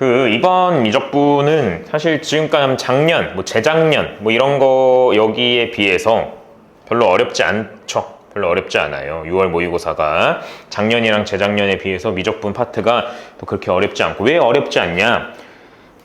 이번 미적분은 사실 지금까지 작년, 재작년, 이런 거 여기에 비해서 별로 어렵지 않죠. 별로 어렵지 않아요. 6월 모의고사가 작년이랑 재작년에 비해서 미적분 파트가 또 그렇게 어렵지 않고. 왜 어렵지 않냐?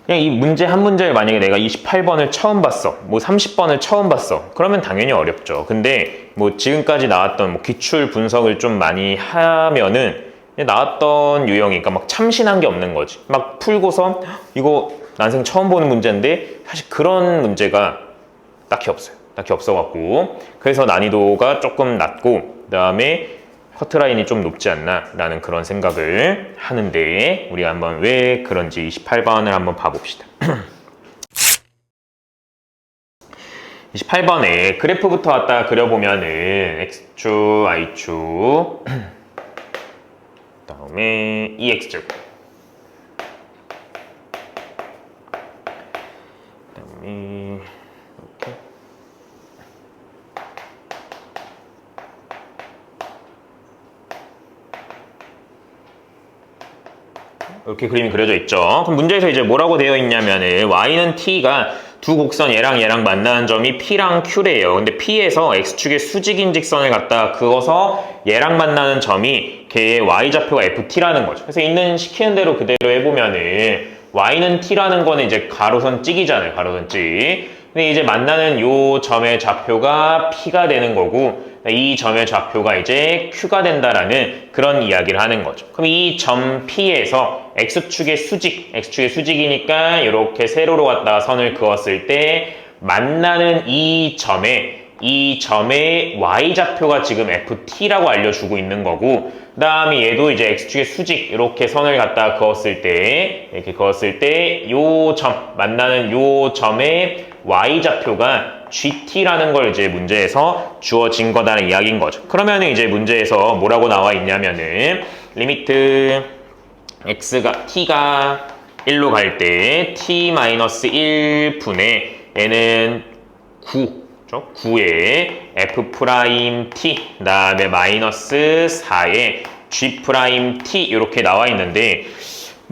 그냥 이 문제 한 문제를 만약에 내가 28번을 처음 봤어, 30번을 처음 봤어, 그러면 당연히 어렵죠. 근데 지금까지 나왔던 기출 분석을 좀 많이 하면은 나왔던 유형이, 그러니까 막 참신한 게 없는 거지. 막 풀고서 이거 난생 처음 보는 문제인데 사실 그런 문제가 딱히 없어요. 딱히 없어갖고, 그래서 난이도가 조금 낮고 그 다음에 커트라인이 좀 높지 않나 라는 그런 생각을 하는데, 우리가 한번 왜 그런지 28번을 한번 봐봅시다. 28번에 그래프부터 갖다 그려보면은 X축, Y축, 그 다음에 EX축, 그 다음에 이렇게 그림이 그려져 있죠. 그럼 문제에서 이제 뭐라고 되어 있냐면은 Y는 T가 두 곡선 얘랑 얘랑 만나는 점이 P랑 Q래요. 근데 P에서 X축의 수직인 직선을 갖다가 그어서 얘랑 만나는 점이 걔의 Y좌표가 FT라는 거죠. 그래서 있는 시키는 대로 그대로 해보면은 Y는 T라는 거는 이제 가로선 찍이잖아요. 가로선 찍. 근데 이제 만나는 요 점의 좌표가 P가 되는 거고, 이 점의 좌표가 이제 Q가 된다라는 그런 이야기를 하는 거죠. 그럼 이 점 P에서 X축의 수직, X축의 수직이니까 이렇게 세로로 갖다가 선을 그었을 때 만나는 이 점의 Y좌표가 지금 FT라고 알려주고 있는 거고, 그 다음에 얘도 이제 X축의 수직, 이렇게 선을 갖다가 그었을 때, 이렇게 그었을 때, 만나는 요 점의 Y좌표가 GT라는 걸 이제 문제에서 주어진 거다라는 이야기인 거죠. 그러면은 이제 문제에서 뭐라고 나와 있냐면은, 리미트 T가 1로 갈 때, T-1분의 얘는 9에 F'T, 그 다음에 마이너스 4에 G'T 이렇게 나와 있는데,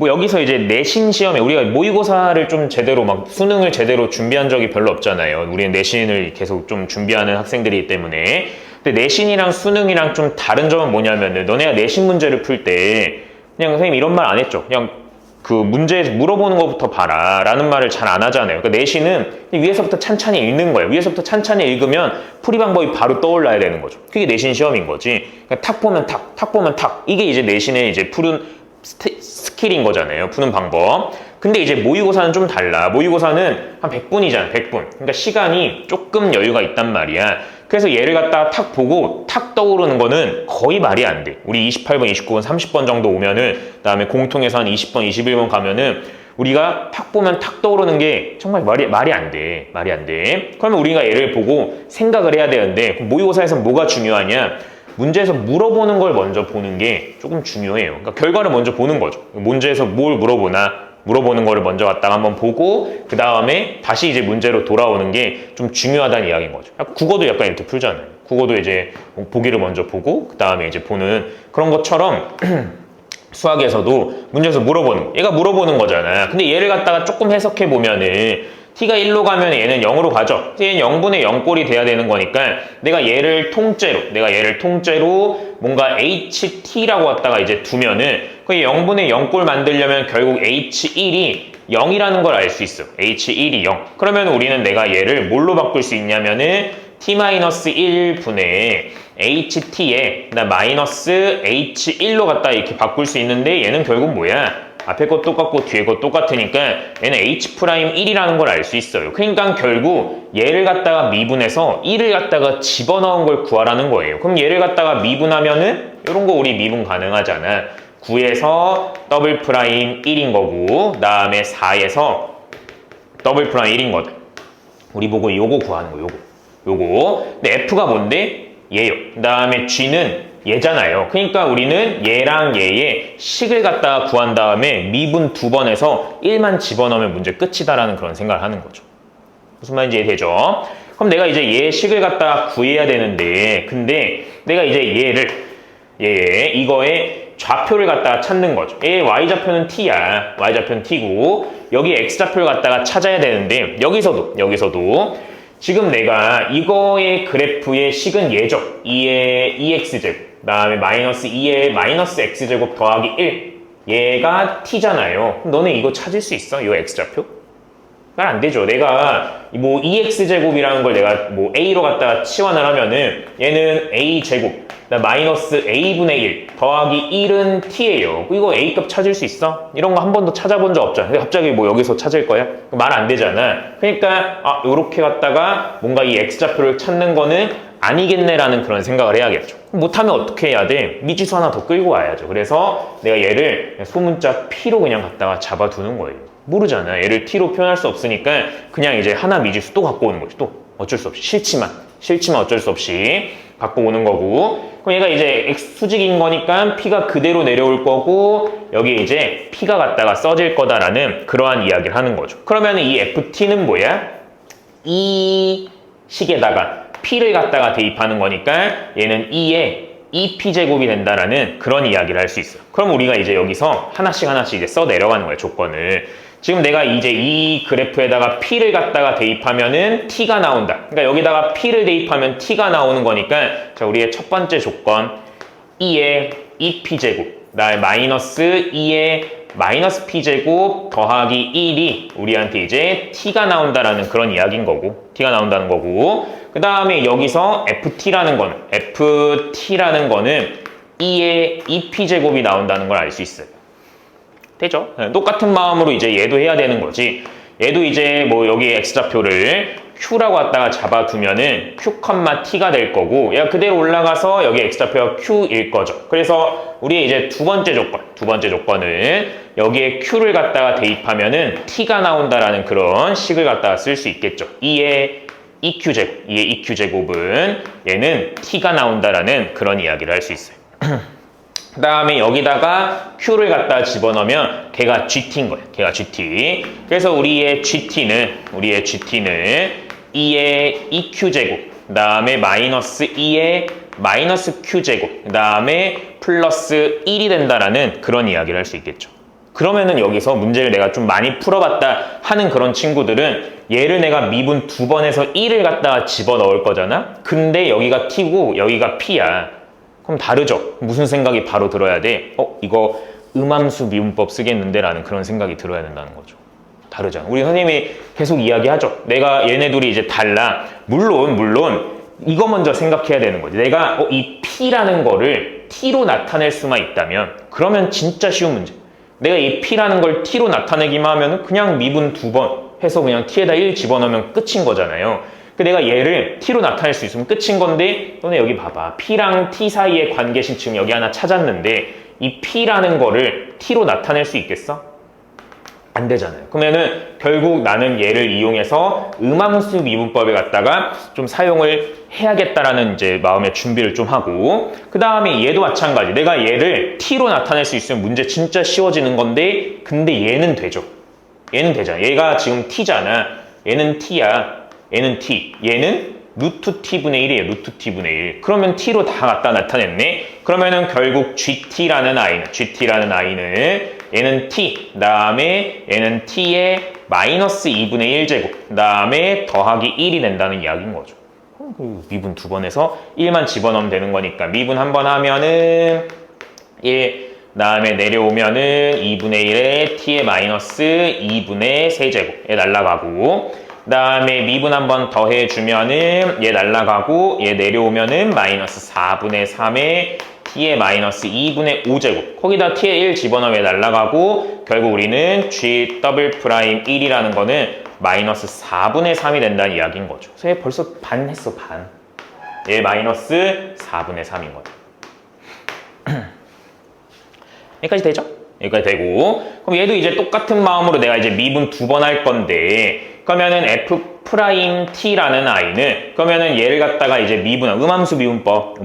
여기서 이제 내신 시험에 우리가 모의고사를 좀 제대로 수능을 제대로 준비한 적이 별로 없잖아요. 우리는 내신을 계속 좀 준비하는 학생들이기 때문에. 근데 내신이랑 수능이랑 좀 다른 점은 뭐냐면은, 너네가 내신 문제를 풀 때 그냥 선생님 이런 말 안 했죠. 그냥 그 문제에서 물어보는 것부터 봐라 라는 말을 잘 안 하잖아요. 그러니까 내신은 위에서부터 찬찬히 읽는 거예요. 위에서부터 찬찬히 읽으면 풀이 방법이 바로 떠올라야 되는 거죠. 그게 내신 시험인 거지. 그러니까 탁 보면 탁 보면 탁. 이게 이제 내신의 이제 푸는 스킬인 거잖아요. 푸는 방법. 근데 이제 모의고사는 좀 달라. 모의고사는 한 100분이잖아. 100분. 그러니까 시간이 조금 여유가 있단 말이야. 그래서 얘를 갖다가 탁 보고 탁 떠오르는 거는 거의 말이 안 돼. 우리 28번, 29번, 30번 정도 오면은, 그 다음에 공통에서 한 20번, 21번 가면은 우리가 탁 보면 탁 떠오르는 게 정말 말이 안 돼. 말이 안 돼. 그러면 우리가 얘를 보고 생각을 해야 되는데, 모의고사에서 뭐가 중요하냐? 문제에서 물어보는 걸 먼저 보는 게 조금 중요해요. 그러니까 결과를 먼저 보는 거죠. 문제에서 뭘 물어보는 거를 먼저 갖다가 한번 보고, 그 다음에 다시 이제 문제로 돌아오는 게 좀 중요하다는 이야기인 거죠. 국어도 약간 이렇게 풀잖아요. 국어도 이제 보기를 먼저 보고, 그 다음에 이제 보는 그런 것처럼 수학에서도 문제에서 물어보는 거. 얘가 물어보는 거잖아. 근데 얘를 갖다가 조금 해석해 보면은 T가 1로 가면 얘는 0으로 가죠. 얘는 0분의 0꼴이 돼야 되는 거니까 내가 얘를 통째로 뭔가 HT라고 갖다가 이제 두면은 그 0분의 0꼴 만들려면 결국 H1이 0이라는 걸 알 수 있어. H1이 0. 그러면 우리는 내가 얘를 뭘로 바꿀 수 있냐면은 T-1분의 HT에 마이너스 H1로 갖다 이렇게 바꿀 수 있는데, 얘는 결국 뭐야? 앞에 것 똑같고 뒤에 것 똑같으니까 얘는 H'1이라는 걸 알 수 있어요. 그러니까 결국 얘를 갖다가 미분해서 1을 갖다가 집어넣은 걸 구하라는 거예요. 그럼 얘를 갖다가 미분하면은 이런 거 우리 미분 가능하잖아. 9에서 더블'1인 거고, 그 다음에 4에서 더블'1인 거다. 우리 보고 요거 구하는 거, 요거. 근데 F가 뭔데? 얘요. 그 다음에 G는 얘잖아요. 그러니까 우리는 얘랑 얘의 식을 갖다가 구한 다음에 미분 2번 해서 1만 집어넣으면 문제 끝이다라는 그런 생각을 하는 거죠. 무슨 말인지 이해되죠? 그럼 내가 이제 얘의 식을 갖다가 구해야 되는데, 근데 내가 이제 이거에 좌표를 갖다가 찾는 거죠. 얘 y좌표는 t야. y좌표는 t고 여기 x좌표를 갖다가 찾아야 되는데 여기서도 지금 내가 이거의 그래프의 식은 얘죠. 2의 2x제곱 그 다음에 마이너스 2의 마이너스 x제곱 더하기 1 얘가 t잖아요. 그럼 너네 이거 찾을 수 있어? 이 x좌표? 말 안 되죠. 내가 뭐 2x제곱이라는 걸 내가 뭐 a로 갖다가 치환을 하면은 얘는 a제곱 마이너스 a분의 1 더하기 1은 t예요. 이거 a값 찾을 수 있어? 이런 거 한 번도 찾아본 적 없잖아. 근데 갑자기 뭐 여기서 찾을 거야? 말 안 되잖아. 그러니까 요렇게 갖다가 뭔가 이 x좌표를 찾는 거는 아니겠네라는 그런 생각을 해야겠죠. 못하면 어떻게 해야 돼? 미지수 하나 더 끌고 와야죠. 그래서 내가 얘를 소문자 p로 그냥 갖다가 잡아두는 거예요. 모르잖아. 얘를 t로 표현할 수 없으니까 그냥 이제 하나 미지수 또 갖고 오는 거지. 또 어쩔 수 없이 싫지만 어쩔 수 없이 갖고 오는 거고, 그럼 얘가 이제 x 수직인 거니까 p가 그대로 내려올 거고 여기에 이제 p가 갖다가 써질 거다라는 그러한 이야기를 하는 거죠. 그러면 이 ft는 뭐야? 이 식에다가 p를 갖다가 대입하는 거니까 얘는 2의 2p제곱이 된다라는 그런 이야기를 할 수 있어요. 그럼 우리가 이제 여기서 하나씩 이제 써 내려가는 거예요, 조건을. 지금 내가 이제 이 그래프에다가 p를 갖다가 대입하면은 t가 나온다. 그러니까 여기다가 p를 대입하면 t가 나오는 거니까 자, 우리의 첫 번째 조건 2의 2p제곱 그다음에 마이너스 2의 마이너스 p제곱 더하기 1이 우리한테 이제 t가 나온다라는 그런 이야기인 거고, t가 나온다는 거고, 그 다음에 여기서 ft라는 거는 2의 2p제곱이 나온다는 걸 알 수 있어요. 되죠? 똑같은 마음으로 이제 얘도 해야 되는 거지. 얘도 이제 뭐 여기 x좌표를 q라고 갖다가 잡아두면은 q, t가 될 거고, 얘가 그대로 올라가서 여기 x좌표가 q일 거죠. 그래서 우리의 이제 두 번째 조건은 여기에 q를 갖다가 대입하면은 t가 나온다라는 그런 식을 갖다가 쓸 수 있겠죠. 2의 2q제곱은 얘는 t가 나온다라는 그런 이야기를 할 수 있어요. 그 다음에 여기다가 q를 갖다 집어넣으면 걔가 gt인 거예요. 걔가 gt. 그래서 우리의 gt는 2의 2q제곱 그 다음에 마이너스 2의 마이너스 q제곱 그 다음에 플러스 1이 된다라는 그런 이야기를 할 수 있겠죠. 그러면은 여기서 문제를 내가 좀 많이 풀어봤다 하는 그런 친구들은 얘를 내가 미분 2번 해서 1을 갖다가 집어넣을 거잖아? 근데 여기가 t고 여기가 p야. 그럼 다르죠? 무슨 생각이 바로 들어야 돼? 이거 음함수 미분법 쓰겠는데 라는 그런 생각이 들어야 된다는 거죠. 다르잖아. 우리 선생님이 계속 이야기하죠. 내가 얘네 둘이 이제 달라. 물론 이거 먼저 생각해야 되는 거지. 내가 이 p라는 거를 t로 나타낼 수만 있다면 그러면 진짜 쉬운 문제. 내가 이 p라는 걸 t로 나타내기만 하면 그냥 미분 2번 해서 그냥 t에다 1 집어넣으면 끝인 거잖아요. 내가 얘를 t로 나타낼 수 있으면 끝인 건데, 너네 여기 봐봐. p랑 t 사이의 관계식 지금 여기 하나 찾았는데 이 p라는 거를 t로 나타낼 수 있겠어? 안 되잖아요. 그러면은 결국 나는 얘를 이용해서 음함수 미분법에 갖다가 좀 사용을 해야겠다라는 이제 마음의 준비를 좀 하고, 그 다음에 얘도 마찬가지. 내가 얘를 t로 나타낼 수 있으면 문제 진짜 쉬워지는 건데, 근데 얘는 되죠. 얘는 되잖아. 얘가 지금 t잖아. 얘는 t야. 얘는 t. 얘는 루트 t분의 1이에요. 루트 t분의 1. 그러면 t로 다 갖다 나타냈네. 그러면은 결국 gt라는 아이는 얘는 t, 그 다음에 얘는 t의 마이너스 2분의 1제곱, 그 다음에 더하기 1이 된다는 이야기인 거죠. 미분 2번 해서 1만 집어넣으면 되는 거니까 미분 한 번 하면은 1, 그 다음에 내려오면은 2분의 1에 t의 마이너스 2분의 세제곱에 날라가고, 그 다음에 미분 한 번 더해주면은 얘 날라가고, 얘 내려오면은 마이너스 4분의 3에 t의 마이너스 2분의 5제곱, 거기다 t의 1 집어넣으면 날라가고, 결국 우리는 g 더블 프라임 1이라는 거는 마이너스 4분의 3이 된다는 이야기인 거죠. 그래서 얘 벌써 반 했어, 반. 얘 마이너스 4분의 3인 거죠. 여기까지 되죠? 여기까지 되고, 그럼 얘도 이제 똑같은 마음으로 내가 이제 미분 2번 할 건데, 그러면은 f't라는 아이는, 그러면은 얘를 갖다가 이제 음함수 미분법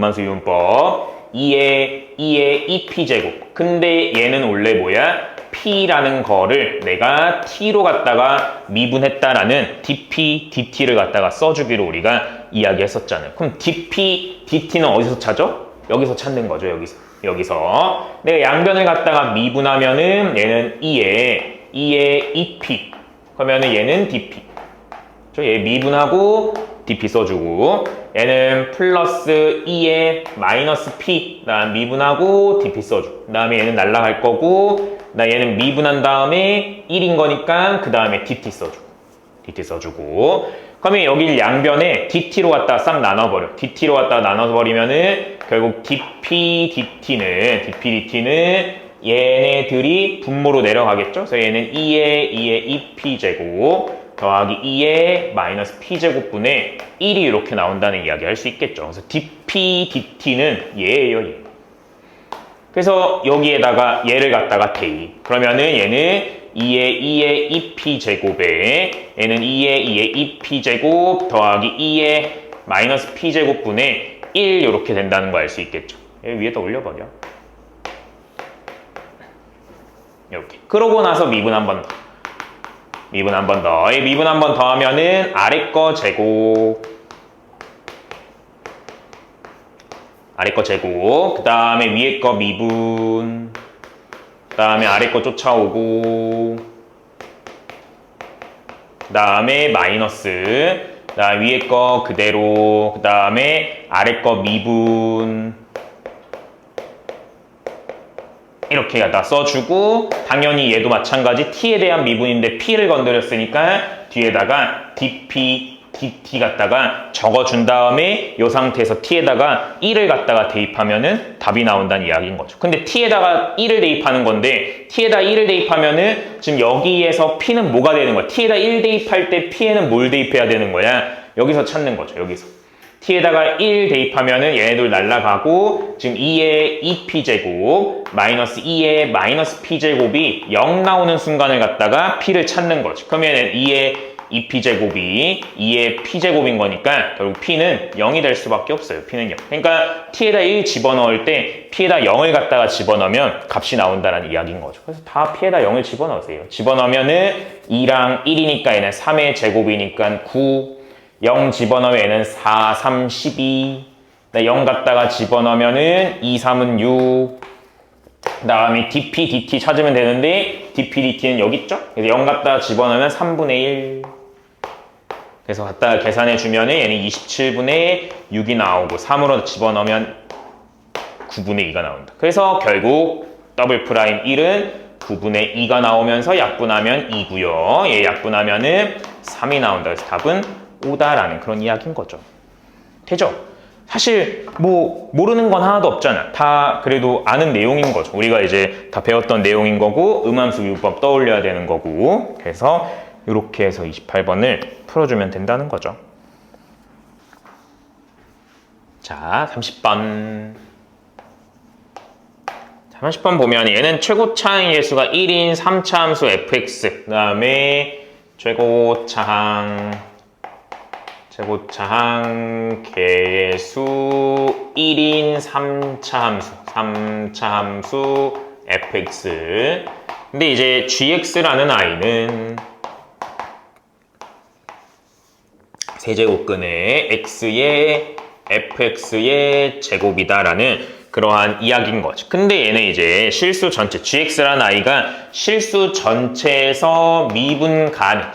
2의 2p제곱. 근데 얘는 원래 뭐야? p라는 거를 내가 t로 갖다가 미분했다라는 dp, dt를 갖다가 써주기로 우리가 이야기했었잖아요. 그럼 dp, dt는 어디서 찾아? 여기서 찾는 거죠. 여기서 내가 양변을 갖다가 미분하면은 얘는 2에 2p 그러면은 얘는 dp. 얘 미분하고 dp 써주고 얘는 플러스 2에 마이너스 p 그다음 미분하고 dp 써주고 그 다음에 얘는 날라갈 거고 얘는 미분한 다음에 1인 거니까 그 다음에 dt 써주고 그러면 여기 양변에 dt로 갖다가 싹 나눠버려. dt로 갖다가 나눠버리면은 결국 dp dt는 얘네들이 분모로 내려가겠죠. 그래서 얘는 2에 2p제곱 더하기 2의 마이너스 p제곱분의 1이 이렇게 나온다는 이야기 할 수 있겠죠. 그래서 dp dt는 얘예요, 얘. 그래서 여기에다가 얘를 갖다가 대입. 그러면은 얘는 2의 2p제곱에 얘는 2의 2p제곱 더하기 2의 마이너스 p제곱분의 1 이렇게 된다는 거 알 수 있겠죠. 얘 위에다 올려버려. 이렇게. 그러고 나서 미분 한 번 더. 미분 한 번 더. 미분 한 번 더 하면은 아래 거 제곱. 그 다음에 위에 거 미분. 그 다음에 아래 거 쫓아오고. 그 다음에 마이너스. 그 다음에 위에 거 그대로. 그 다음에 아래 거 미분. 이렇게 갖다 써주고 당연히 얘도 마찬가지 t에 대한 미분인데 p를 건드렸으니까 뒤에다가 dp, dt 갖다가 적어준 다음에 이 상태에서 t에다가 1을 갖다가 대입하면은 답이 나온다는 이야기인 거죠. 근데 t에다가 1을 대입하는 건데 t에다 1을 대입하면은 지금 여기에서 p는 뭐가 되는 거야? t에다 1 대입할 때 p에는 뭘 대입해야 되는 거야? 여기서 찾는 거죠. 여기서. t에다가 1 대입하면은 얘네들 날라가고 지금 2의 2p제곱 마이너스 2의 마이너스 p제곱이 0 나오는 순간을 갖다가 p를 찾는 거지. 그러면 2의 2p제곱이 2의 p제곱인 거니까 결국 p는 0이 될 수밖에 없어요. p는 0. 그러니까 t에다 1 집어넣을 때 p에다 0을 갖다가 집어넣으면 값이 나온다는 이야기인 거죠. 그래서 다 p에다 0을 집어넣으세요. 집어넣으면은 2랑 1이니까 얘는 3의 제곱이니까 9 0 집어넣으면 얘는 4, 3, 12. 0 갖다가 집어넣으면은 2, 3은 6. 그 다음에 dp, dt 찾으면 되는데 dp, dt는 여기 있죠? 그래서 0 갖다가 집어넣으면 3분의 1. 그래서 갖다가 계산해 주면은 얘는 27분의 6이 나오고 3으로 집어넣으면 9분의 2가 나온다. 그래서 결국 더블 프라임 1은 9분의 2가 나오면서 약분하면 2고요. 얘 약분하면은 3이 나온다. 그래서 답은 5다라는 그런 이야기인 거죠. 되죠? 사실 뭐 모르는 건 하나도 없잖아. 다 그래도 아는 내용인 거죠. 우리가 이제 다 배웠던 내용인 거고 음함수 미분법 떠올려야 되는 거고 그래서 이렇게 해서 28번을 풀어주면 된다는 거죠. 자, 30번. 30번 보면 얘는 최고차항 예수가 1인 3차 함수 fx 그 다음에 최고차항 개수 1인 3차 함수 fx. 근데 이제 gx라는 아이는 세제곱근의 x의 fx의 제곱이다라는 그러한 이야기인 거지. 근데 얘는 이제 실수 전체, gx라는 아이가 실수 전체에서 미분간을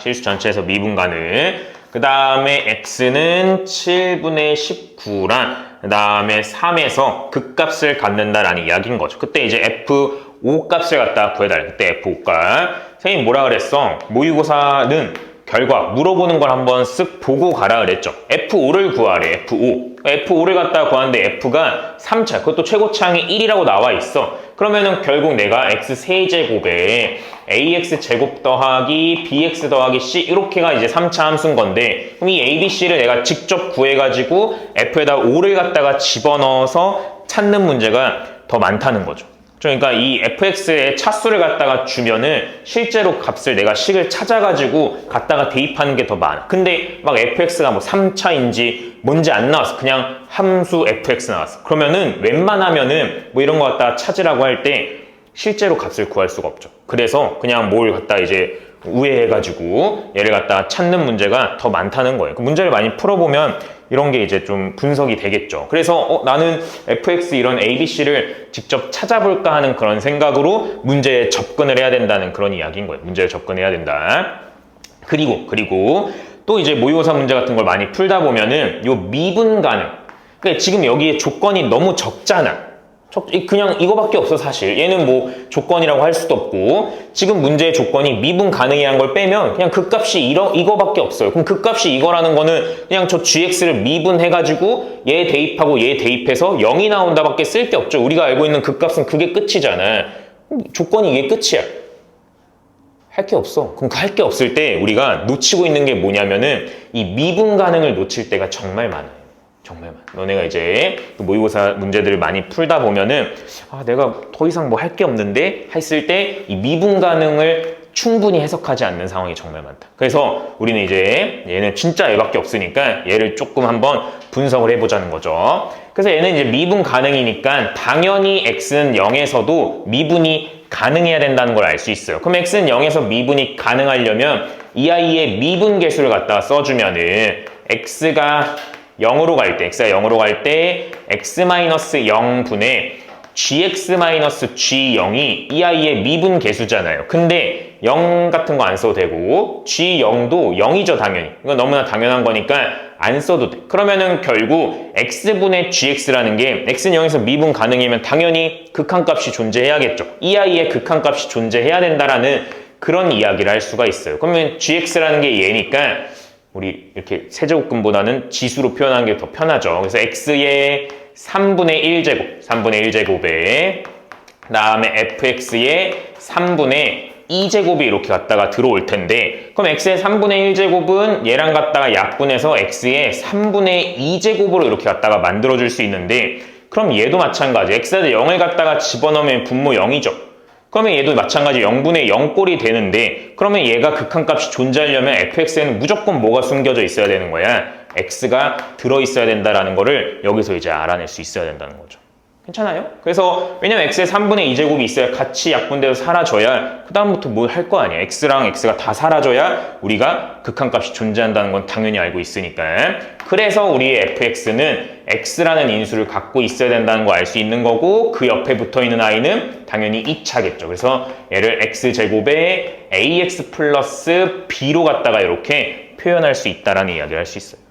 그 다음에 x는 7분의 19랑 그 다음에 3에서 극값을 갖는다라는 이야기인 거죠. 그때 이제 f5 값을 갖다가 구해달라. 그때 f5 값. 선생님 뭐라 그랬어? 모의고사는 결과 물어보는 걸 한번 쓱 보고 가라 그랬죠. F5를 구하래. F5를 갖다가 구하는데 F가 3차, 그것도 최고차항이 1이라고 나와 있어. 그러면은 결국 내가 x 세제곱에 ax 제곱 더하기 bx 더하기 c 이렇게가 이제 3차 함수인 건데 그럼 이 a, b, c를 내가 직접 구해가지고 F에다 5를 갖다가 집어넣어서 찾는 문제가 더 많다는 거죠. 그러니까 이 fx의 차수를 갖다가 주면은 실제로 값을 내가 식을 찾아가지고 갖다가 대입하는 게 더 많아. 근데 막 fx가 뭐 3차인지 뭔지 안 나왔어. 그냥 함수 fx 나왔어. 그러면은 웬만하면은 뭐 이런 거 갖다가 찾으라고 할 때 실제로 값을 구할 수가 없죠. 그래서 그냥 뭘 갖다 이제 우회해가지고 얘를 갖다가 찾는 문제가 더 많다는 거예요. 그 문제를 많이 풀어보면 이런 게 이제 좀 분석이 되겠죠. 그래서 나는 fx 이런 abc를 직접 찾아볼까 하는 그런 생각으로 문제에 접근을 해야 된다는 그런 이야기인 거예요. 문제에 접근해야 된다. 그리고 또 이제 모의고사 문제 같은 걸 많이 풀다 보면은 요 미분 가능. 그러니까 지금 여기에 조건이 너무 적잖아. 그냥 이거밖에 없어 사실. 얘는 뭐 조건이라고 할 수도 없고 지금 문제의 조건이 미분 가능이라는 걸 빼면 그냥 그 값이 이거밖에 없어요. 그럼 그 값이 이거라는 거는 그냥 저 gx를 미분해가지고 얘 대입하고 얘 대입해서 0이 나온다밖에 쓸 게 없죠. 우리가 알고 있는 그 값은 그게 끝이잖아. 조건이 이게 끝이야. 할 게 없어. 그럼 할 게 없을 때 우리가 놓치고 있는 게 뭐냐면은 이 미분 가능을 놓칠 때가 정말 많아요. 정말 많아. 너네가 이제 모의고사 문제들을 많이 풀다 보면은 내가 더 이상 뭐 할 게 없는데 했을 때 이 미분 가능을 충분히 해석하지 않는 상황이 정말 많다. 그래서 우리는 이제 얘는 진짜 얘밖에 없으니까 얘를 조금 한번 분석을 해보자는 거죠. 그래서 얘는 이제 미분 가능이니까 당연히 x는 0에서도 미분이 가능해야 된다는 걸 알 수 있어요. 그럼 x는 0에서 미분이 가능하려면 이 아이의 미분 계수를 갖다가 써주면은 x가 0으로 갈 때, x가 0으로 갈 때 x-0분의 gx-g0이 이 아이의 미분 계수잖아요. 근데 0 같은 거 안 써도 되고 g0도 0이죠 당연히. 이건 너무나 당연한 거니까 안 써도 돼. 그러면은 결국 x분의 gx라는 게 x는 0에서 미분 가능이면 당연히 극한값이 존재해야겠죠. 이 아이의 극한값이 존재해야 된다라는 그런 이야기를 할 수가 있어요. 그러면 gx라는 게 얘니까 우리 이렇게 세제곱근보다는 지수로 표현하는 게 더 편하죠. 그래서 x의 3분의 1제곱, 3분의 1제곱에 그다음에 fx의 3분의 2제곱이 이렇게 갖다가 들어올 텐데 그럼 x의 3분의 1제곱은 얘랑 갖다가 약분해서 x의 3분의 2제곱으로 이렇게 갖다가 만들어줄 수 있는데 그럼 얘도 마찬가지. x에다 0을 갖다가 집어넣으면 분모 0이죠. 그러면 얘도 마찬가지 0분의 0꼴이 되는데 그러면 얘가 극한값이 존재하려면 fx에는 무조건 뭐가 숨겨져 있어야 되는 거야? x가 들어있어야 된다라는 거를 여기서 이제 알아낼 수 있어야 된다는 거죠. 괜찮아요? 그래서 왜냐면 x의 3분의 2제곱이 있어야 같이 약분되어 사라져야 그 다음부터 뭘 할 거 아니야. x랑 x가 다 사라져야 우리가 극한값이 존재한다는 건 당연히 알고 있으니까. 그래서 우리의 fx는 x라는 인수를 갖고 있어야 된다는 거 알 수 있는 거고 그 옆에 붙어있는 i는 당연히 2차겠죠. 그래서 얘를 x제곱에 ax 플러스 b로 갖다가 이렇게 표현할 수 있다라는 이야기를 할 수 있어요.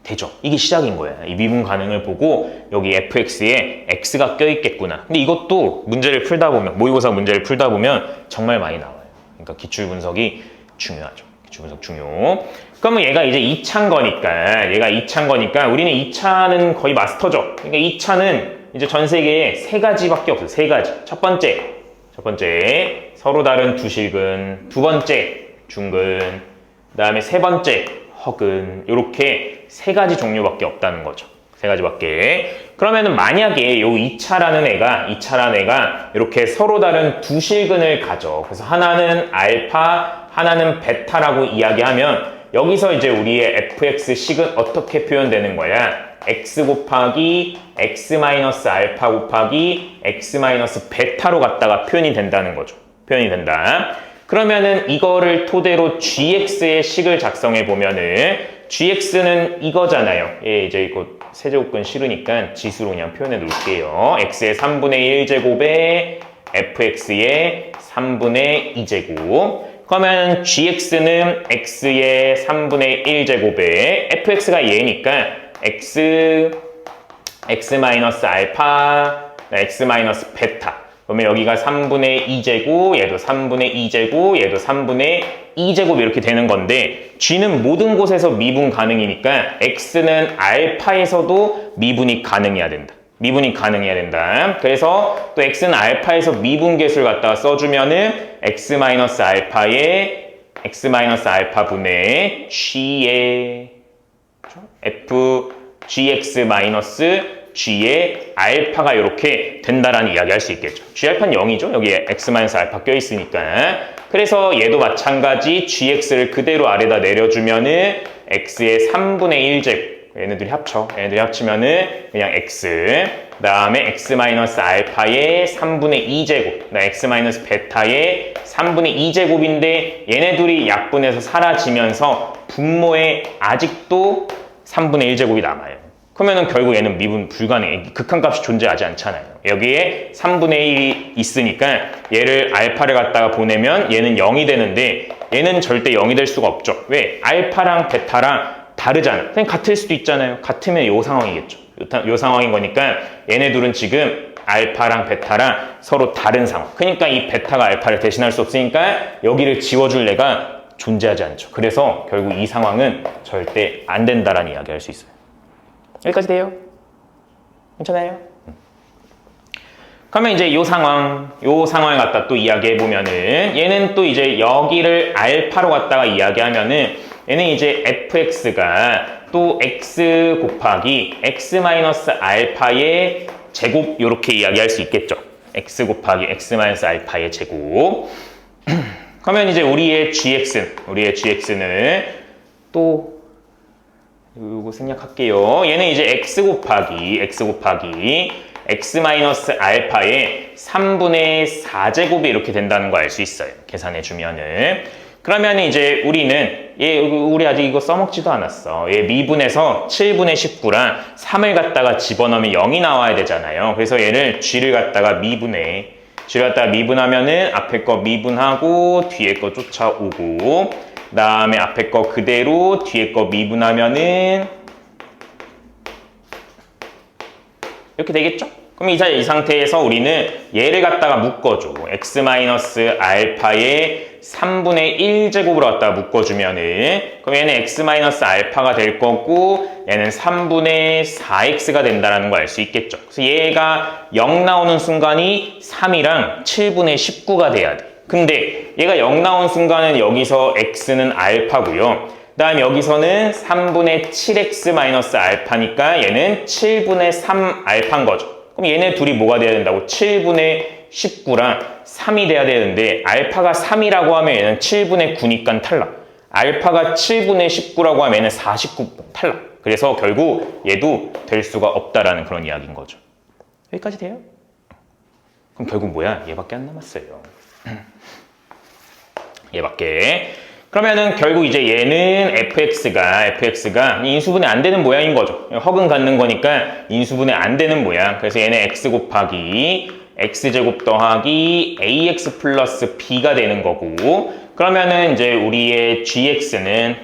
되죠. 이게 시작인 거야. 이 미분 가능을 보고 여기 fx에 x가 껴있겠구나. 근데 이것도 문제를 풀다 보면 모의고사 문제를 풀다 보면 정말 많이 나와요. 그러니까 기출 분석이 중요하죠. 기출 분석 중요. 그러면 얘가 이제 2차인 거니까 우리는 2차는 거의 마스터죠. 그러니까 2차는 이제 전 세계에 3가지밖에 없어요. 3가지. 첫 번째 서로 다른 두실근, 두 번째 중근, 그다음에 세 번째 허근, 이렇게 3가지 종류밖에 없다는 거죠. 3가지밖에. 그러면은 만약에 요 2차라는 애가 이렇게 서로 다른 두 실근을 가져. 그래서 하나는 알파, 하나는 베타라고 이야기하면 여기서 이제 우리의 fx 식은 어떻게 표현되는 거야? x 곱하기 x-알파 곱하기 x-베타로 갖다가 표현이 된다는 거죠. 표현이 된다. 그러면은 이거를 토대로 gx의 식을 작성해 보면은 gx는 이거잖아요. 예, 이제 이거 세제곱근 싫으니까 지수로 그냥 표현해 놓을게요. x의 3분의 1제곱에 fx의 3분의 2제곱. 그러면 gx는 x의 3분의 1제곱에 fx가 얘니까 x-알파, x-베타. 그러면 여기가 3분의 2제곱, 얘도 3분의 2제곱, 얘도 3분의 2제곱 이렇게 되는 건데 g는 모든 곳에서 미분 가능이니까 x는 알파에서도 미분이 가능해야 된다. 미분이 가능해야 된다. 그래서 또 x는 알파에서 미분 계수를 갖다가 써주면은 x-알파의 x-알파분의 g의 f gx- g의 알파가 이렇게 된다라는 이야기 할 수 있겠죠. g알파는 0이죠. 여기에 x-알파 껴있으니까. 그래서 얘도 마찬가지 gx를 그대로 아래다 내려주면은 x의 3분의 1제곱, 얘네들이 합쳐. 얘네들이 합치면은 그냥 x. 그 다음에 x 마이너스 알파의 3분의 2제곱. x 마이너스 베타의 3분의 2제곱인데 얘네 둘이 약분해서 사라지면서 분모에 아직도 3분의 1제곱이 남아요. 그러면은 결국 얘는 미분 불가능해. 극한값이 존재하지 않잖아요. 여기에 3분의 1이 있으니까 얘를 알파를 갖다가 보내면 얘는 0이 되는데 얘는 절대 0이 될 수가 없죠. 왜? 알파랑 베타랑 다르잖아. 그냥 같을 수도 있잖아요. 같으면 이 상황이겠죠. 이 상황인 거니까 얘네 둘은 지금 알파랑 베타랑 서로 다른 상황. 그러니까 이 베타가 알파를 대신할 수 없으니까 여기를 지워줄 애가 존재하지 않죠. 그래서 결국 이 상황은 절대 안 된다라는 이야기 할 수 있어요. 여기까지 돼요? 괜찮아요? 그러면 이제 요 상황을 갖다 또 이야기해 보면은 얘는 또 이제 여기를 알파로 갖다가 이야기하면은 얘는 이제 fx가 또 x 곱하기 x 마이너스 알파의 제곱 요렇게 이야기할 수 있겠죠. x 곱하기 x 마이너스 알파의 제곱. 그러면 이제 우리의 gx는 또 이거 생략할게요. 얘는 이제 x 곱하기 x 마이너스 알파의 3분의 4제곱이 이렇게 된다는 거 알 수 있어요. 계산해 주면은. 그러면 이제 우리는 우리 아직 이거 써먹지도 않았어. 얘 미분에서 7분의 19랑 3을 갖다가 집어넣으면 0이 나와야 되잖아요. 그래서 얘를 g를 갖다가 미분해. g를 갖다가 미분하면은 앞에 거 미분하고 뒤에 거 쫓아오고 그 다음에 앞에 거 그대로 뒤에 거 미분하면은 이렇게 되겠죠? 그럼 이 상태에서 우리는 얘를 갖다가 묶어줘. x 마이너스 알파의 3분의 1제곱으로 갖다가 묶어주면은 그럼 얘는 x 마이너스 알파가 될 거고 얘는 3분의 4x가 된다는 걸 알 수 있겠죠. 그래서 얘가 0 나오는 순간이 3이랑 7분의 19가 돼야 돼. 근데 얘가 0 나온 순간은 여기서 x는 알파고요. 그 다음에 여기서는 3분의 7x 마이너스 알파니까 얘는 7분의 3 알파인 거죠. 그럼 얘네 둘이 뭐가 돼야 된다고? 7분의 19랑 3이 돼야 되는데 알파가 3이라고 하면 얘는 7분의 9니까 탈락. 알파가 7분의 19라고 하면 얘는 49 탈락. 그래서 결국 얘도 될 수가 없다라는 그런 이야기인 거죠. 여기까지 돼요? 그럼 결국 뭐야? 얘밖에 안 남았어요. 얘밖에. 그러면은 결국 이제 얘는 fx가 인수분해 안 되는 모양인 거죠. 허근 갖는 거니까 인수분해 안 되는 모양. 그래서 얘는 x 곱하기 x제곱 더하기 ax 플러스 b가 되는 거고 그러면은 이제 우리의 gx는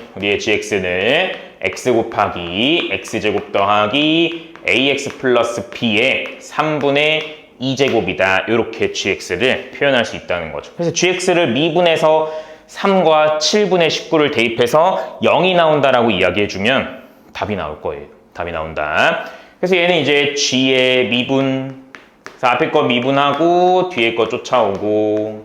x 곱하기 x제곱 더하기 ax 플러스 b의 3분의 2제곱이다. 이렇게 gx를 표현할 수 있다는 거죠. 그래서 gx를 미분해서 3과 7분의 19를 대입해서 0이 나온다라고 이야기해주면 답이 나올 거예요. 답이 나온다. 그래서 얘는 이제 g의 미분, 그래서 앞에 거 미분하고 뒤에 거 쫓아오고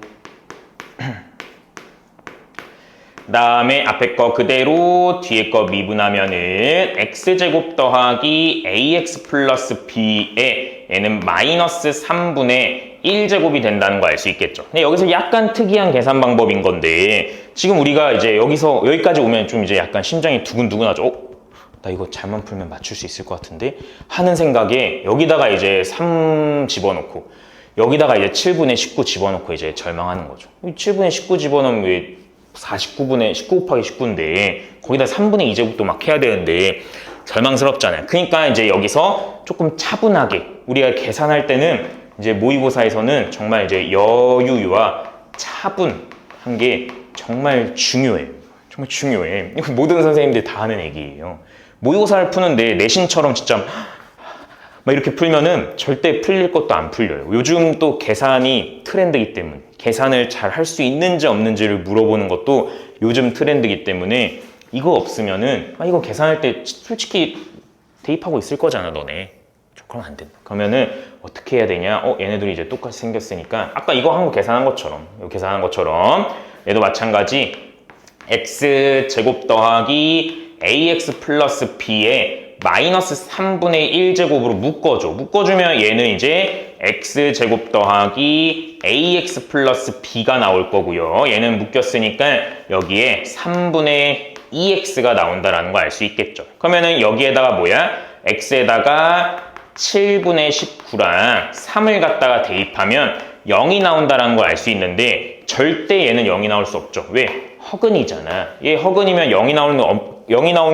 그 다음에 앞에 거 그대로 뒤에 거 미분하면은 x제곱 더하기 ax 플러스 b에 얘는 마이너스 3분의 1제곱이 된다는 거 알 수 있겠죠. 근데 여기서 약간 특이한 계산 방법인 건데 지금 우리가 이제 여기까지 오면 좀 이제 약간 심장이 두근두근하죠. 나 이거 잘만 풀면 맞출 수 있을 것 같은데 하는 생각에 여기다가 이제 3 집어넣고 여기다가 이제 7분의 19 집어넣고 이제 절망하는 거죠. 7분의 19 집어넣으면 왜 49분의 19 곱하기 19인데 거기다 3분의 2제곱도 막 해야 되는데 절망스럽잖아요. 그러니까 이제 여기서 조금 차분하게 우리가 계산할 때는 이제 모의고사에서는 정말 이제 여유와 차분한 게 정말 중요해요. 정말 중요해. 이거 모든 선생님들이 다 하는 얘기예요. 모의고사를 푸는데 내신처럼 진짜 막 이렇게 풀면은 절대 풀릴 것도 안 풀려요. 요즘 또 계산이 트렌드이기 때문에 계산을 잘 할 수 있는지 없는지를 물어보는 것도 요즘 트렌드이기 때문에 이거 없으면은 이거 계산할 때 솔직히 대입하고 있을 거잖아 너네. 그럼 안 된다. 그러면은 어떻게 해야 되냐? 얘네들이 이제 똑같이 생겼으니까 아까 이거 한 거 계산한 것처럼 얘도 마찬가지 x 제곱 더하기 ax 플러스 b에 마이너스 3분의 1제곱으로 묶어주면 얘는 이제 x 제곱 더하기 ax 플러스 b가 나올 거고요. 얘는 묶였으니까 여기에 3분의 EX가 나온다라는 걸 알 수 있겠죠. 그러면은 여기에다가 뭐야? X에다가 7분의 19랑 3을 갖다가 대입하면 0이 나온다라는 걸 알 수 있는데 절대 얘는 0이 나올 수 없죠. 왜? 허근이잖아. 얘 허근이면 0이 나오는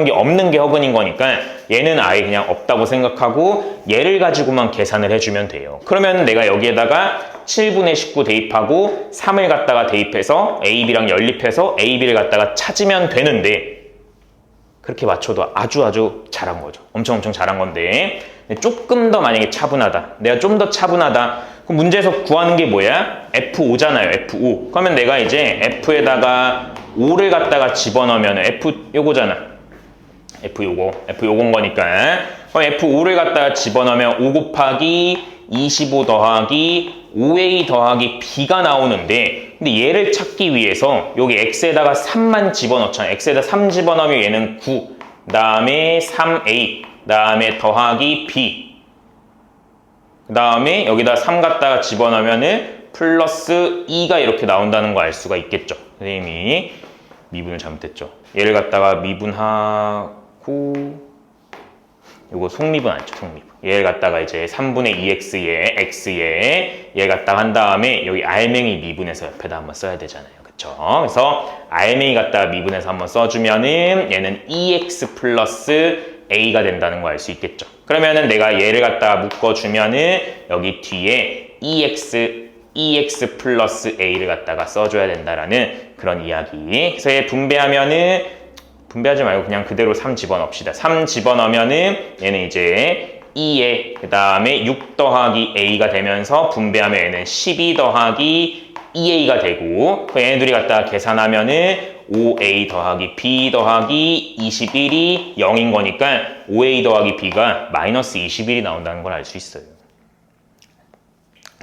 게 없는 게 허근인 거니까 얘는 아예 그냥 없다고 생각하고 얘를 가지고만 계산을 해주면 돼요. 그러면 내가 여기에다가 7분의 19 대입하고 3을 갖다가 대입해서 AB랑 연립해서 AB를 갖다가 찾으면 되는데 그렇게 맞춰도 아주 잘한 거죠. 엄청 잘한 건데 조금 더 만약에 차분하다. 내가 좀 더 차분하다. 그럼 문제에서 구하는 게 뭐야? F5잖아요. F5. 그러면 내가 이제 F에다가 5를 갖다가 집어넣으면 F 요거잖아. F 요건 거니까. 그럼 F5를 갖다가 집어넣으면 5 곱하기 25 더하기 5A 더하기 B가 나오는데 근데 얘를 찾기 위해서 여기 X에다가 3만 집어넣잖아. X에다 3 집어넣으면 얘는 9. 그 다음에 3A. 그 다음에 더하기 B. 그 다음에 여기다 3 갖다가 집어넣으면은 플러스 2가 이렇게 나온다는 거 알 수가 있겠죠. 선생님이 미분을 잘못했죠. 얘를 갖다가 미분하고 요거 속미분 아니죠, 속미분. 얘를 갖다가 이제 3분의 2x에 x에 얘 갖다가 한 다음에 여기 알맹이 미분해서 옆에다 한번 써야 되잖아요. 그쵸? 그래서 알맹이 갖다가 미분해서 한번 써주면은 얘는 2x 플러스 a가 된다는 거 알 수 있겠죠. 그러면은 내가 얘를 갖다가 묶어주면은 여기 뒤에 2x 플러스 a를 갖다가 써줘야 된다라는 그런 이야기. 그래서 얘 분배하면은 분배하지 말고 그냥 그대로 3 집어넣읍시다. 3 집어넣으면은 얘는 이제 2에 그 다음에 6 더하기 a가 되면서 분배하면 얘는 12 더하기 2a가 되고 얘네들이 갖다가 계산하면은 5a 더하기 b 더하기 21이 0인 거니까 5a 더하기 b가 마이너스 21이 나온다는 걸 알 수 있어요.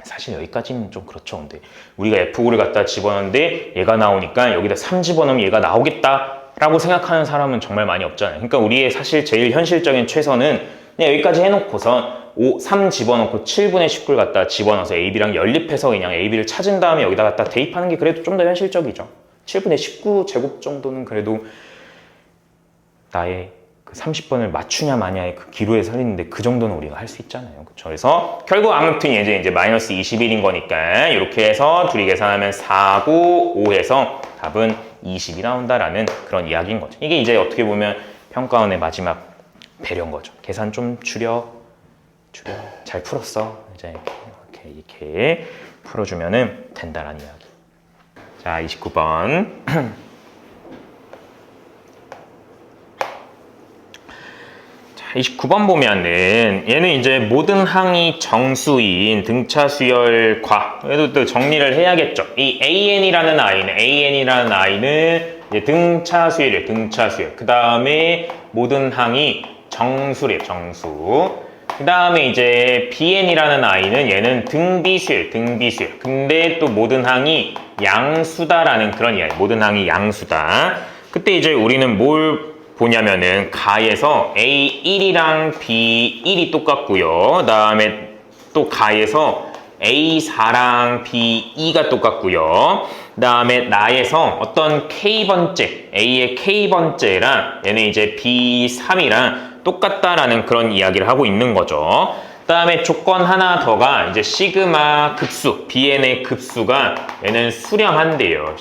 사실 여기까지는 좀 그렇죠. 근데 우리가 F5를 갖다 집어넣는데 얘가 나오니까 여기다 3 집어넣으면 얘가 나오겠다라고 생각하는 사람은 정말 많이 없잖아요. 그러니까 우리의 사실 제일 현실적인 최선은 그냥 여기까지 해놓고선 3 집어넣고 7분의 19를 갖다 집어넣어서 AB랑 연립해서 그냥 AB를 찾은 다음에 여기다 갖다 대입하는 게 그래도 좀 더 현실적이죠. 7분의 19 제곱 정도는 그래도 나의 그 30번을 맞추냐 마냐의 그 기로에 서있는데 그 정도는 우리가 할 수 있잖아요. 그렇죠? 그래서 결국 아무튼 이제 마이너스 21인 거니까 이렇게 해서 둘이 계산하면 4고 5 해서 답은 20이 나온다라는 그런 이야기인 거죠. 이게 이제 어떻게 보면 평가원의 마지막 배려인 거죠. 계산 좀 줄여 잘 풀었어. 이제 이렇게 풀어주면은 된다라는 이야기. 자, 29번. 자, 29번 보면은 얘는 이제 모든 항이 정수인 등차 수열과 그래도 또 정리를 해야겠죠. 이 AN이라는 아이는 이제 등차 수열이에요. 등차 수열. 그 다음에 모든 항이 정수래요. 정수. 그 다음에 이제 BN이라는 아이는 얘는 등비수열. 근데 또 모든 항이 양수다라는 그런 이야기. 모든 항이 양수다. 그때 이제 우리는 뭘 보냐면은 가에서 A1이랑 B1이 똑같고요. 그 다음에 또 가에서 A4랑 B2가 똑같고요. 그 다음에 나에서 어떤 K번째, A의 K번째랑 얘는 이제 B3이랑 똑같다라는 그런 이야기를 하고 있는 거죠. 그 다음에 조건 하나 더가 이제 시그마 급수, BN의 급수가 얘는 수렴한대요.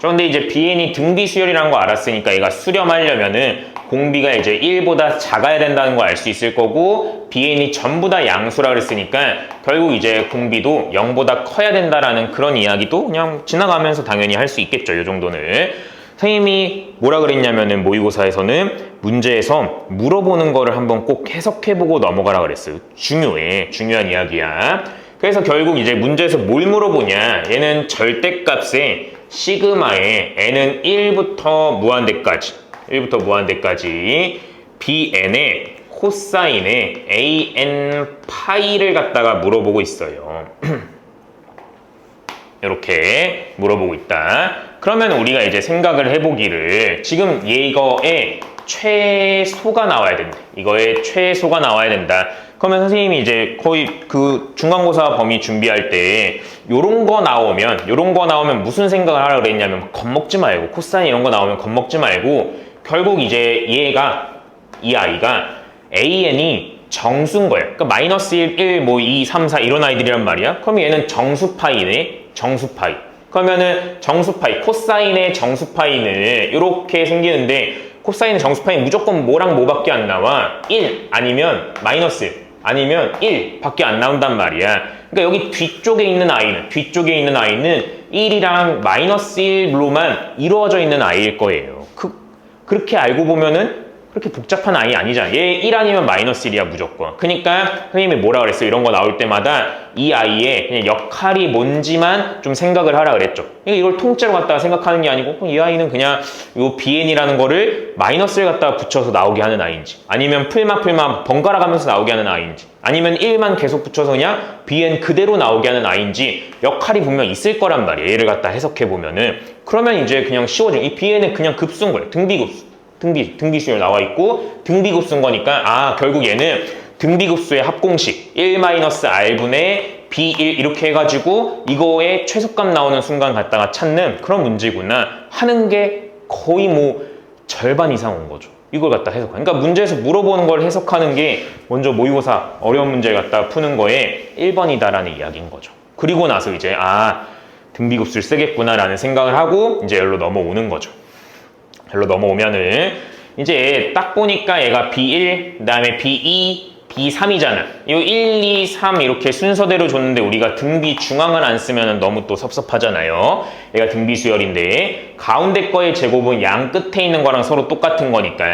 그런데 이제 BN이 등비 수열이라는 거 알았으니까 얘가 수렴하려면은 공비가 이제 1보다 작아야 된다는 거 알 수 있을 거고 BN이 전부 다 양수라 그랬으니까 결국 이제 공비도 0보다 커야 된다라는 그런 이야기도 그냥 지나가면서 당연히 할 수 있겠죠. 이 정도는. 선생님이 뭐라 그랬냐면은 모의고사에서는 문제에서 물어보는 거를 한번 꼭 해석해보고 넘어가라 그랬어요. 중요한 이야기야. 그래서 결국 이제 문제에서 뭘 물어보냐. 얘는 절대값에 시그마에 n은 1부터 무한대까지 bn의 코사인에 an 파이를 갖다가 물어보고 있어요. 이렇게 물어보고 있다. 그러면 우리가 이제 생각을 해보기를 지금 이거에 최소가 나와야 된다. 이거의 최소가 나와야 된다. 그러면 선생님이 이제 거의 그 중간고사 범위 준비할 때 요런 거 나오면 무슨 생각을 하라 그랬냐면 겁먹지 말고 코사인 이런 거 나오면 겁먹지 말고 결국 이제 이 아이가 AN이 정수인 거예요. 그러니까 마이너스 1, 뭐 2, 3, 4 이런 아이들이란 말이야. 그럼 얘는 정수파이네. 정수파이. 그러면은 정수파이, 코사인의 정수파이는 이렇게 생기는데 코사인의 정수파이는 무조건 뭐랑 뭐밖에 안 나와? 1 아니면 마이너스 1 아니면 1 밖에 안 나온단 말이야. 그러니까 여기 뒤쪽에 있는 아이는 1이랑 마이너스 1로만 이루어져 있는 아이일 거예요. 그렇게 알고 보면은 그렇게 복잡한 아이 아니잖아. 얘 1 아니면 마이너스 1이야 무조건. 그러니까 선생님이 뭐라 그랬어요? 이런 거 나올 때마다 이 아이의 그냥 역할이 뭔지만 좀 생각을 하라 그랬죠. 그러니까 이걸 통째로 갖다가 생각하는 게 아니고 이 아이는 그냥 요 BN이라는 거를 마이너스를 갖다가 붙여서 나오게 하는 아이인지 아니면 풀마 번갈아 가면서 나오게 하는 아이인지 아니면 1만 계속 붙여서 그냥 BN 그대로 나오게 하는 아이인지 역할이 분명 있을 거란 말이에요. 얘를 갖다 해석해 보면은 그러면 이제 그냥 쉬워져. 이 BN은 그냥 급수인 거예요. 등비급수. 등비수열 나와 있고 등비급수인 거니까 결국 얘는 등비급수의 합공식 1-R분의 B1 이렇게 해가지고 이거의 최소값 나오는 순간 갖다가 찾는 그런 문제구나 하는 게 거의 뭐 절반 이상 온 거죠. 이걸 갖다 해석하는. 그러니까 문제에서 물어보는 걸 해석하는 게 먼저 모의고사 어려운 문제를 갖다 푸는 거에 1번이다라는 이야기인 거죠. 그리고 나서 이제 등비급수를 쓰겠구나라는 생각을 하고 이제 여기로 넘어오는 거죠. 별로 넘어오면은 이제 딱 보니까 얘가 B1, 그 다음에 B2, B3이잖아. 이 1, 2, 3 이렇게 순서대로 줬는데 우리가 등비 중앙을 안 쓰면 너무 또 섭섭하잖아요. 얘가 등비 수열인데 가운데 거의 제곱은 양 끝에 있는 거랑 서로 똑같은 거니까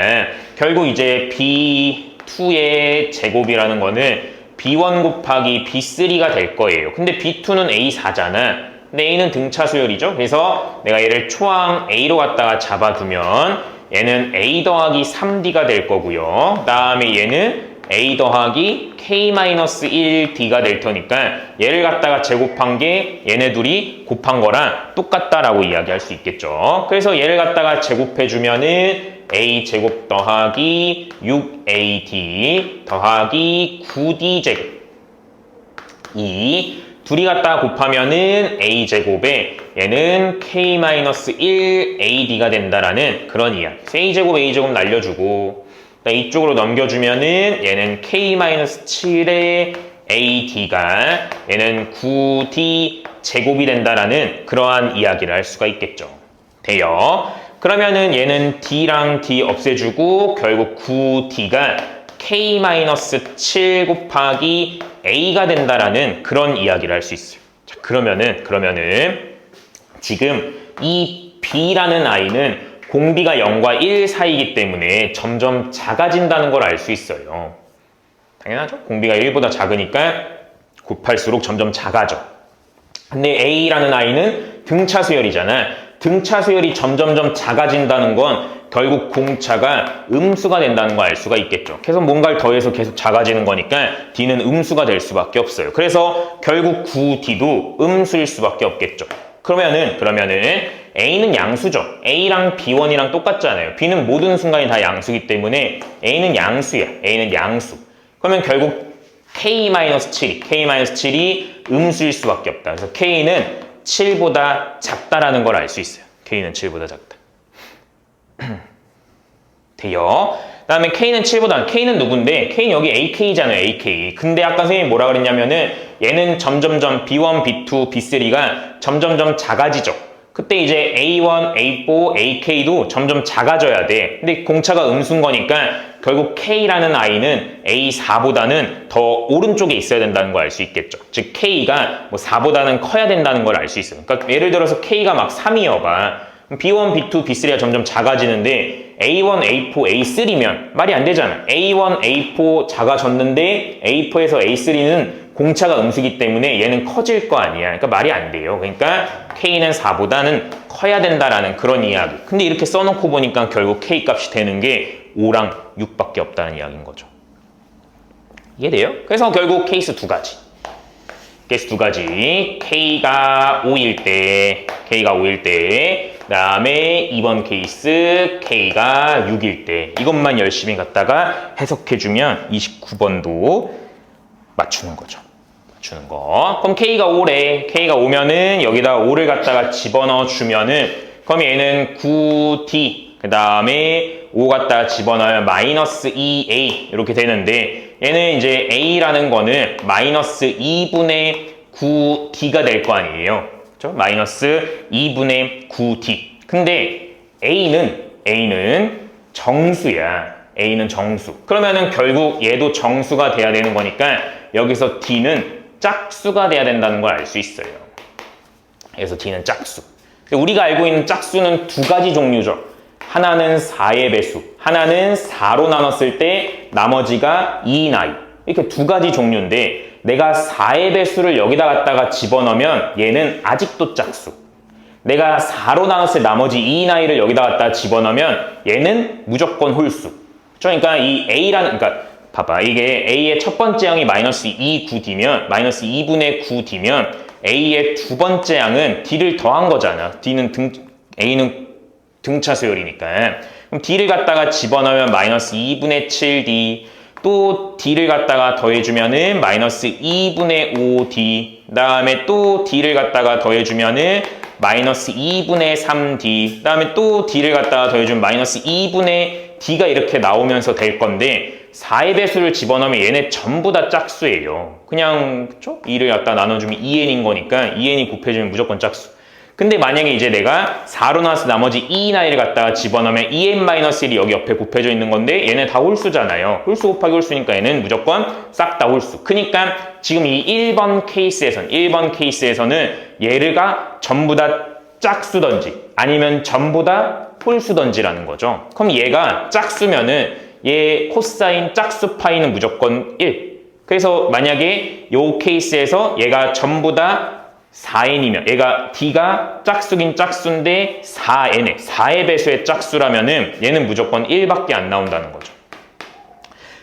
결국 이제 B2의 제곱이라는 거는 B1 곱하기 B3가 될 거예요. 근데 B2는 A4잖아. 근데 A는 등차 수열이죠. 그래서 내가 얘를 초항 A로 갖다가 잡아두면 얘는 A 더하기 3D가 될 거고요. 그 다음에 얘는 A 더하기 K-1D가 될 테니까 얘를 갖다가 제곱한 게 얘네 둘이 곱한 거랑 똑같다라고 이야기할 수 있겠죠. 그래서 얘를 갖다가 제곱해주면은 A 제곱 더하기 6AD 더하기 9D 제곱 둘이 갖다가 곱하면은 A제곱에 얘는 K-1AD가 된다라는 그런 이야기. A제곱, A제곱 날려주고 이쪽으로 넘겨주면은 얘는 K-7의 AD가 얘는 9D 제곱이 된다라는 그러한 이야기를 할 수가 있겠죠. 돼요. 그러면은 얘는 D랑 D 없애주고 결국 9D가 K-7 곱하기 A가 된다라는 그런 이야기를 할 수 있어요. 자, 그러면은 지금 이 B라는 아이는 공비가 0과 1 사이이기 때문에 점점 작아진다는 걸 알 수 있어요. 당연하죠? 공비가 1보다 작으니까 곱할수록 점점 작아져. 근데 A라는 아이는 등차 수열이잖아. 등차 수열이 점점점 작아진다는 건 결국 공차가 음수가 된다는 걸 알 수가 있겠죠. 계속 뭔가를 더해서 계속 작아지는 거니까 D는 음수가 될 수밖에 없어요. 그래서 결국 9D도 음수일 수밖에 없겠죠. 그러면은 A는 양수죠. A랑 B1이랑 똑같잖아요. B는 모든 순간이 다 양수이기 때문에 A는 양수야. A는 양수. 그러면 결국 K-7이 음수일 수밖에 없다. 그래서 K는 7보다 작다라는 걸 알 수 있어요. K는 7보다 작다. 돼요. 그 다음에 K는 K는 누군데? K는 여기 AK잖아요. AK. 근데 아까 선생님이 뭐라 그랬냐면은 얘는 점점점 B1, B2, B3가 점점점 작아지죠. 그때 이제 A1, A4, AK도 점점 작아져야 돼. 근데 공차가 음수인 거니까 결국 K라는 아이는 A4보다는 더 오른쪽에 있어야 된다는 걸 알 수 있겠죠. 즉 K가 뭐 4보다는 커야 된다는 걸 알 수 있어요. 그러니까 예를 들어서 K가 막 3이어봐. B1, B2, B3가 점점 작아지는데 A1, A4, A3면 말이 안 되잖아. A1, A4 작아졌는데 A4에서 A3는 공차가 음수기 때문에 얘는 커질 거 아니야. 그러니까 말이 안 돼요. 그러니까 K는 4보다는 커야 된다라는 그런 이야기. 근데 이렇게 써놓고 보니까 결국 K 값이 되는 게 5랑 6밖에 없다는 이야기인 거죠. 이해돼요? 그래서 결국 케이스 두 가지. K가 5일 때 그 다음에 2번 케이스 K가 6일 때 이것만 열심히 갖다가 해석해주면 29번도 맞추는 거죠. 맞추는 거. 그럼 K가 5래. K가 5면은 여기다 5를 갖다가 집어넣어 주면은 그럼 얘는 9D 그 다음에 5 갖다가 집어넣으면 마이너스 2A 이렇게 되는데 얘는 이제 A라는 거는 마이너스 2분의 9D가 될 거 아니에요. 그렇죠? 마이너스 2분의 9D. 근데 A는 정수야. A는 정수. 그러면은 결국 얘도 정수가 돼야 되는 거니까 여기서 D는 짝수가 돼야 된다는 걸 알 수 있어요. 그래서 D는 짝수. 우리가 알고 있는 짝수는 두 가지 종류죠. 하나는 4의 배수, 하나는 4로 나눴을 때 나머지가 2인 i. 이렇게 두 가지 종류인데 내가 4의 배수를 여기다 갖다가 집어넣으면 얘는 아직도 짝수. 내가 4로 나눴을 때 나머지 2인 i를 여기다 갖다가 집어넣으면 얘는 무조건 홀수. 그러니까 이 A라는, 그러니까 봐봐. 이게 A의 첫 번째 항이 마이너스 2, 9D면, 마이너스 2분의 9D면 A의 두 번째 항은 D를 더한 거잖아. A는 등차 수열이니까. 그럼 D를 갖다가 집어넣으면 마이너스 2분의 7D, 또 D를 갖다가 더해주면은 마이너스 2분의 5D, 그 다음에 또 D를 갖다가 더해주면은 마이너스 2분의 3D, 그 다음에 또 D를 갖다가 더해주면 마이너스 2분의 D가 이렇게 나오면서 될 건데 4의 배수를 집어넣으면 얘네 전부 다 짝수예요. 그냥 그쵸? 2를 갖다 나눠주면 2n인 거니까 2n이 곱해주면 무조건 짝수. 근데 만약에 이제 내가 4로 나와서 나머지 2인 i를 갖다가 집어넣으면 2n-1이 여기 옆에 곱해져 있는 건데 얘네 다 홀수잖아요. 홀수 곱하기 홀수니까 얘는 무조건 싹 다 홀수. 그러니까 지금 이 1번 케이스에서는 얘가 전부 다 짝수던지 아니면 전부 다 홀수던지라는 거죠. 그럼 얘가 짝수면은 얘 코사인 짝수 파이는 무조건 1. 그래서 만약에 요 케이스에서 얘가 전부 다 4n이면 얘가 D가 짝수긴 짝수인데 4n에 4의 배수의 짝수라면은 얘는 무조건 1밖에 안 나온다는 거죠.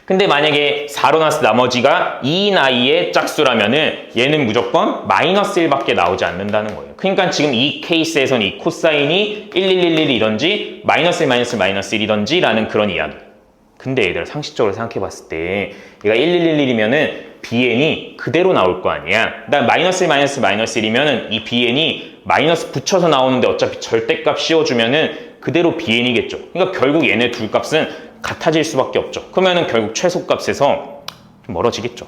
근데 만약에 4로 나서 나머지가 2인 i의 짝수라면은 얘는 무조건 마이너스 1밖에 나오지 않는다는 거예요. 그러니까 지금 이 케이스에서는 이 코사인이 1111이던지 마이너스 1 마이너스 마이너스 1이던지 라는 그런 이야기. 근데 얘들아 상식적으로 생각해 봤을 때 얘가 1111이면은 bn이 그대로 나올 거 아니야. 그다음 마이너스 1 마이너스 마이너스 1이면은 이 bn이 마이너스 붙여서 나오는데 어차피 절대값 씌워주면은 그대로 bn이겠죠. 그러니까 결국 얘네 둘 값은 같아질 수밖에 없죠. 그러면은 결국 최소값에서 좀 멀어지겠죠.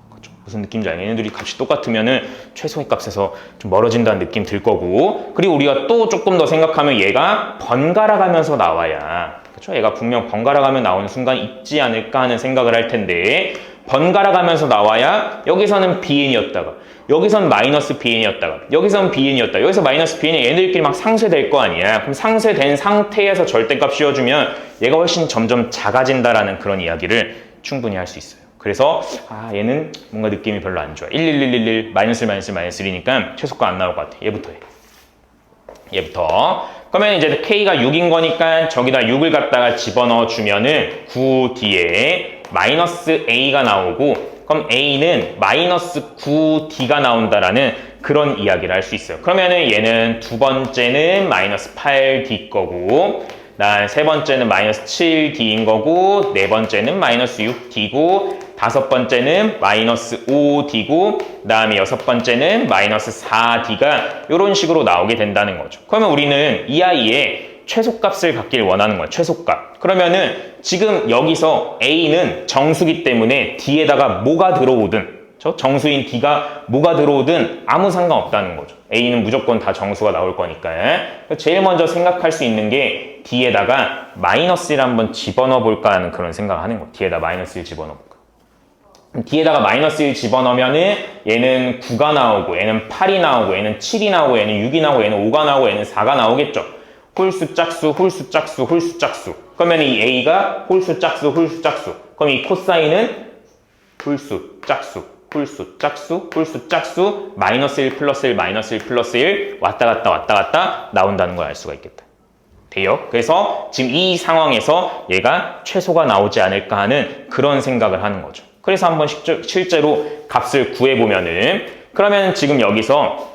그렇죠? 무슨 느낌인지 알겠죠? 얘네들이 값이 똑같으면은 최소의 값에서 좀 멀어진다는 느낌 들 거고, 그리고 우리가 또 조금 더 생각하면 얘가 번갈아 가면서 나와야, 그렇죠? 얘가 분명 번갈아 가면 나오는 순간 있지 않을까 하는 생각을 할 텐데, 번갈아 가면서 나와야 여기서는 bn이었다가 여기선 마이너스 bn이었다가 여기선 bn이었다, 여기서 마이너스 bn이 얘네들끼리 막 상쇄될 거 아니야. 그럼 상쇄된 상태에서 절대값 씌워주면 얘가 훨씬 점점 작아진다라는 그런 이야기를 충분히 할 수 있어요. 그래서 얘는 뭔가 느낌이 별로 안 좋아. 11111 마이너스 1 마이너스 1 마이너스 1이니까 최소가 안 나올 것 같아. 얘부터. 그러면 이제 k가 6인 거니까 저기다 6을 갖다가 집어넣어 주면은 9d에 마이너스 a가 나오고, 그럼 a는 마이너스 9d가 나온다라는 그런 이야기를 할 수 있어요. 그러면은 얘는 두 번째는 마이너스 8d 거고, 세 번째는 마이너스 7d인 거고, 네 번째는 마이너스 6d고, 다섯 번째는 마이너스 5d고, 그 다음에 여섯 번째는 마이너스 4d가 이런 식으로 나오게 된다는 거죠. 그러면 우리는 이 아이의 최소값을 갖길 원하는 거예요. 최소값. 그러면은 지금 여기서 a는 정수기 때문에 d에다가 뭐가 들어오든, 정수인 d가 뭐가 들어오든 아무 상관없다는 거죠. a는 무조건 다 정수가 나올 거니까. 제일 먼저 생각할 수 있는 게 d에다가 마이너스 1 한번 집어넣어 볼까 하는 그런 생각을 하는 거예요. d에다 마이너스 1 집어넣어 볼까. d에다가 마이너스 1 집어넣으면은 얘는 9가 나오고, 얘는 8이 나오고, 얘는 7이 나오고, 얘는 6이 나오고, 얘는 5가 나오고, 얘는 4가 나오겠죠. 홀수 짝수, 홀수 짝수, 홀수 짝수. 그러면 이 a가 홀수 짝수, 홀수 짝수. 그럼 이 코사인은 홀수 짝수, 홀수 짝수, 홀수 짝수, 마이너스 1 플러스 1, 마이너스 1 플러스 1 왔다 갔다 나온다는 걸 알 수가 있겠다. 돼요? 그래서 지금 이 상황에서 얘가 최소가 나오지 않을까 하는 그런 생각을 하는 거죠. 그래서 한번 실제로 값을 구해보면은, 그러면 지금 여기서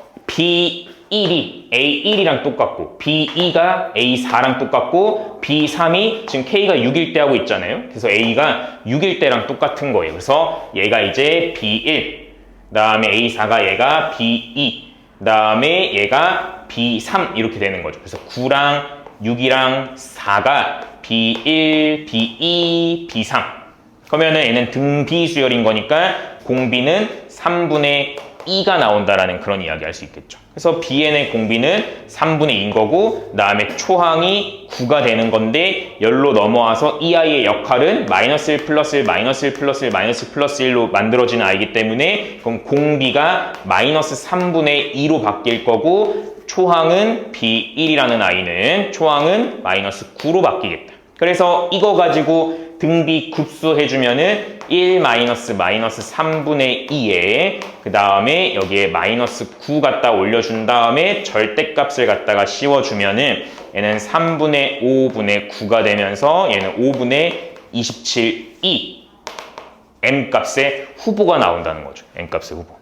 B1이 A1이랑 똑같고 B2가 A4랑 똑같고 B3이 지금 K가 6일 때 하고 있잖아요. 그래서 A가 6일 때랑 똑같은 거예요. 그래서 얘가 이제 B1, 그다음에 A4가 얘가 B2, 그다음에 얘가 B3 이렇게 되는 거죠. 그래서 9랑 6이랑 4가 B1, B2, B3. 그러면은 얘는 등비수열인 거니까 공비는 3분의 2가 나온다라는 그런 이야기 할 수 있겠죠. 그래서 Bn의 공비는 3분의 2인 거고, 그 다음에 초항이 9가 되는 건데 열로 넘어와서 이 아이의 역할은 마이너스 1 플러스 1 마이너스 1 플러스 1 마이너스 플러스 1로 만들어지는 아이기 때문에 그럼 공비가 마이너스 3분의 2로 바뀔 거고, 초항은 B1이라는 아이는 초항은 마이너스 9로 바뀌겠다. 그래서 이거 가지고 등비 급수해주면은 1 마이너스 3분의 2에 그 다음에 여기에 마이너스 9 갖다 올려준 다음에 절대값을 갖다가 씌워주면은 얘는 3분의 5분의 9가 되면서 얘는 5분의 27이 m값의 후보가 나온다는 거죠. m값의 후보.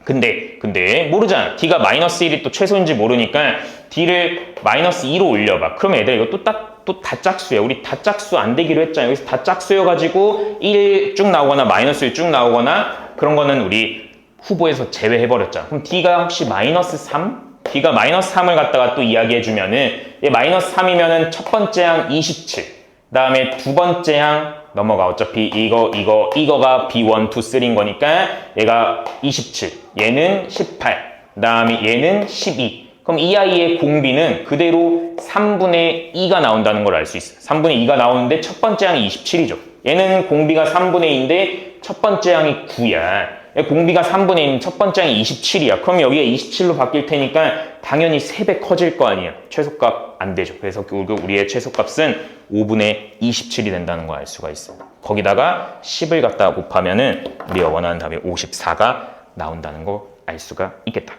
근데 모르잖아. d가 마이너스 1이 또 최소인지 모르니까 d를 마이너스 2로 올려봐. 그럼 애들 이거 또 다짝수야. 우리 다짝수 안 되기로 했잖아요. 여기서 다짝수여가지고 1 쭉 나오거나 마이너스 1 쭉 나오거나 그런 거는 우리 후보에서 제외해버렸잖아. 그럼 d가 혹시 마이너스 3? d가 마이너스 3을 갖다가 또 이야기해주면은 얘 마이너스 3이면은 첫 번째 항 27. 그 다음에 두 번째 항 넘어가. 어차피 이거가 B1, 2, 3인 거니까 얘가 27. 얘는 18. 그 다음에 얘는 12. 그럼 이 아이의 공비는 그대로 3분의 2가 나온다는 걸 알 수 있어요. 3분의 2가 나오는데 첫 번째 항이 27이죠. 얘는 공비가 3분의 2인데 첫 번째 항이 9야. 공비가 3분의 2인 첫 번째 항이 27이야. 그럼 여기가 27로 바뀔 테니까 당연히 3배 커질 거 아니야. 최소값 안 되죠. 그래서 우리의 최소값은 5분의 27이 된다는 걸 알 수가 있어요. 거기다가 10을 갖다가 곱하면은 우리가 원하는 답이 54가 나온다는 걸 알 수가 있겠다.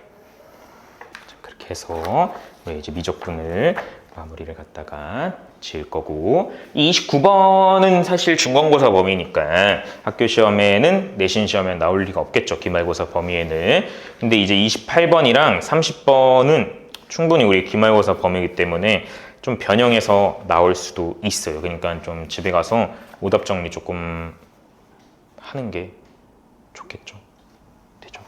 그렇게 해서 우리 이제 미적분을 마무리를 갖다가 지을 거고, 이 29번은 사실 중간고사 범위니까 학교 시험에는 내신 시험에 나올 리가 없겠죠. 기말고사 범위에는. 근데 이제 28번이랑 30번은 충분히 우리 기말고사 범위이기 때문에 좀 변형해서 나올 수도 있어요. 그러니까 좀 집에 가서 오답 정리 조금 하는 게 좋겠죠. 되죠?